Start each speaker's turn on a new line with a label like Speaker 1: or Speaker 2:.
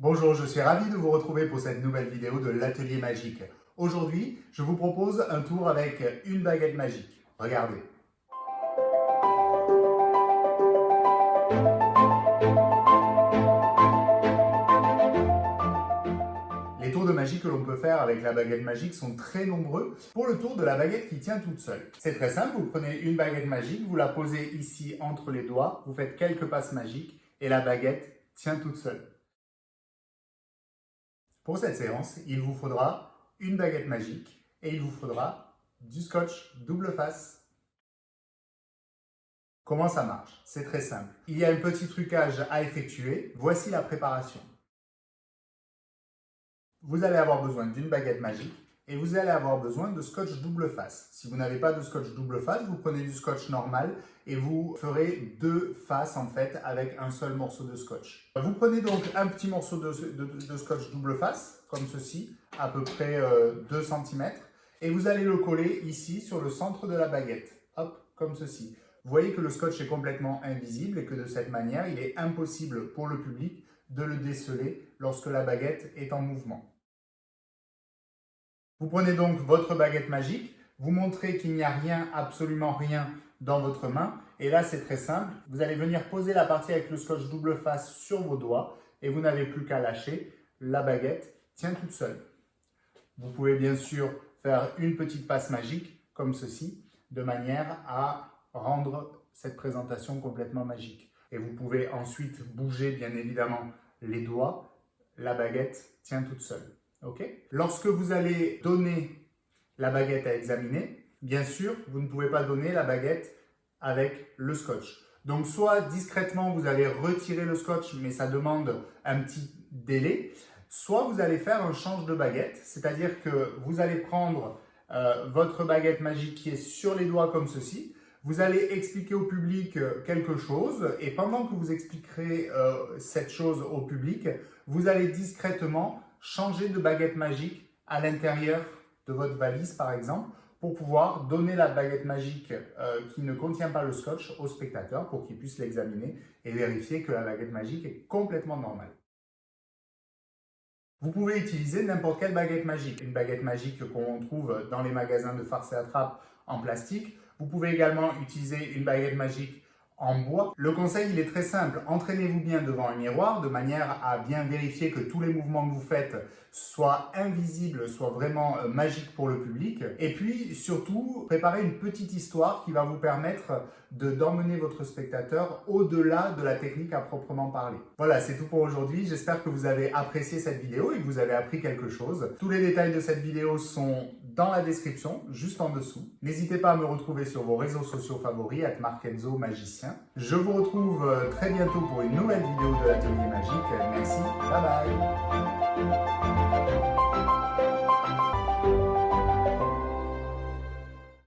Speaker 1: Bonjour, je suis ravi de vous retrouver pour cette nouvelle vidéo de l'Atelier Magique. Aujourd'hui, je vous propose un tour avec une baguette magique. Regardez. Les tours de magie que l'on peut faire avec la baguette magique sont très nombreux pour le tour de la baguette qui tient toute seule. C'est très simple, vous prenez une baguette magique, vous la posez ici entre les doigts, vous faites quelques passes magiques et la baguette tient toute seule. Pour cette séance, il vous faudra une baguette magique et il vous faudra du scotch double face. Comment ça marche? C'est très simple. Il y a un petit trucage à effectuer. Voici la préparation. Vous allez avoir besoin d'une baguette magique et vous allez avoir besoin de scotch double face. Si vous n'avez pas de scotch double face, vous prenez du scotch normal et vous ferez deux faces en fait avec un seul morceau de scotch. Vous prenez donc un petit morceau de scotch double face, comme ceci, à peu près 2 cm, et vous allez le coller ici sur le centre de la baguette. Hop, comme ceci. Vous voyez que le scotch est complètement invisible et que de cette manière, il est impossible pour le public de le déceler lorsque la baguette est en mouvement. Vous prenez donc votre baguette magique, vous montrez qu'il n'y a rien, absolument rien dans votre main, et là c'est très simple, vous allez venir poser la partie avec le scotch double face sur vos doigts et vous n'avez plus qu'à lâcher, la baguette tient toute seule. Vous pouvez bien sûr faire une petite passe magique comme ceci, de manière à rendre cette présentation complètement magique. Et vous pouvez ensuite bouger bien évidemment les doigts, la baguette tient toute seule. Okay. Lorsque vous allez donner la baguette à examiner, bien sûr, vous ne pouvez pas donner la baguette avec le scotch. Donc, soit discrètement, vous allez retirer le scotch, mais ça demande un petit délai, soit vous allez faire un change de baguette, c'est-à-dire que vous allez prendre votre baguette magique qui est sur les doigts comme ceci, vous allez expliquer au public quelque chose et pendant que vous expliquerez cette chose au public, vous allez discrètement changer de baguette magique à l'intérieur de votre valise par exemple pour pouvoir donner la baguette magique qui ne contient pas le scotch au spectateur pour qu'il puisse l'examiner et vérifier que la baguette magique est complètement normale. Vous pouvez utiliser n'importe quelle baguette magique. Une baguette magique qu'on trouve dans les magasins de farce et attrape en plastique. Vous pouvez également utiliser une baguette magique en bois. Le conseil, il est très simple. Entraînez-vous bien devant un miroir de manière à bien vérifier que tous les mouvements que vous faites soient invisibles, soient vraiment magiques pour le public. Et puis, surtout, préparez une petite histoire qui va vous permettre d'emmener votre spectateur au-delà de la technique à proprement parler. Voilà, c'est tout pour aujourd'hui. J'espère que vous avez apprécié cette vidéo et que vous avez appris quelque chose. Tous les détails de cette vidéo sont dans la description, juste en dessous. N'hésitez pas à me retrouver sur vos réseaux sociaux favoris, @markenzo_magicien. Je vous retrouve très bientôt pour une nouvelle vidéo de l'Atelier Magique. Merci, bye bye.